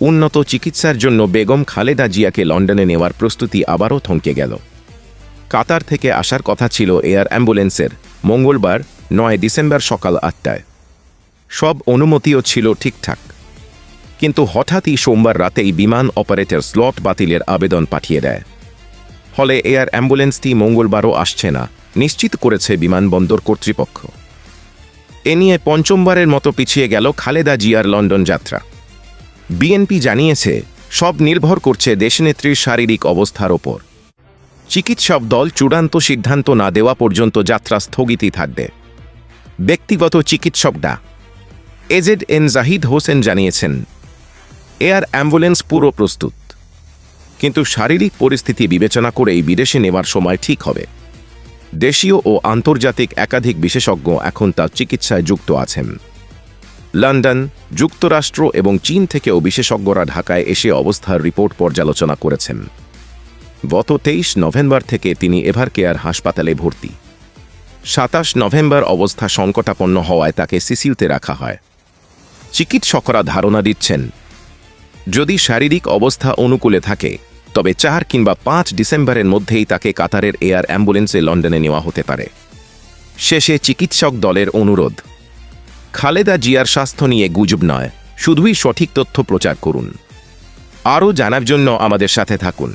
উন্নত চিকিৎসার জন্য বেগম খালেদা জিয়াকে লন্ডনে নেওয়ার প্রস্তুতি আবারও থমকে গেল। কাতার থেকে আসার কথা ছিল এয়ার অ্যাম্বুলেন্সের মঙ্গলবার 9 ডিসেম্বর সকাল 8টায়। সব অনুমতিও ছিল ঠিকঠাক, কিন্তু হঠাৎই সোমবার রাতেই বিমান অপারেটর স্লট বাতিলের আবেদন পাঠিয়ে দেয়। ফলে এয়ার অ্যাম্বুলেন্সটি মঙ্গলবারও আসছে না, নিশ্চিত করেছে বিমানবন্দর কর্তৃপক্ষ। এ নিয়ে পঞ্চমবারের মতো পিছিয়ে গেল খালেদা জিয়ার লন্ডন যাত্রা। বিএনপি জানিয়েছে, সব নির্ভর করছে দেশনেত্রীর শারীরিক অবস্থার ওপর। চিকিৎসক দল চূড়ান্ত সিদ্ধান্ত না দেওয়া পর্যন্ত যাত্রা স্থগিতই থাকবে। ব্যক্তিগত চিকিৎসক ডা. এজেড.এন. জাহিদ হোসেন জানিয়েছেন, এয়ার অ্যাম্বুলেন্স পুরো প্রস্তুত, কিন্তু শারীরিক পরিস্থিতি বিবেচনা করেই বিদেশে নেওয়ার সময় ঠিক হবে। দেশীয় ও আন্তর্জাতিক একাধিক বিশেষজ্ঞ এখন তার চিকিৎসায় যুক্ত আছেন। লন্ডন, যুক্তরাষ্ট্র এবং চীন থেকেও বিশেষজ্ঞরা ঢাকায় এসে অবস্থার রিপোর্ট পর্যালোচনা করেছেন। গত 23 নভেম্বর থেকে তিনি এভারকেয়ার হাসপাতালে ভর্তি। 27 নভেম্বর অবস্থা সংকটাপন্ন হওয়ায় তাকে সিসিউতে রাখা হয়। চিকিৎসকরা ধারণা দিচ্ছেন, যদি শারীরিক অবস্থা অনুকূলে থাকে তবে 4 কিংবা 5 ডিসেম্বরের মধ্যেই তাকে কাতারের এয়ার অ্যাম্বুলেন্সে লন্ডনে নেওয়া হতে পারে। শেষে চিকিৎসক দলের অনুরোধ, খালেদা জিয়ার স্বাস্থ্য নিয়ে গুজব নয়, শুধুই সঠিক তথ্য প্রচার করুন। আরও জানার জন্য আমাদের সাথে থাকুন।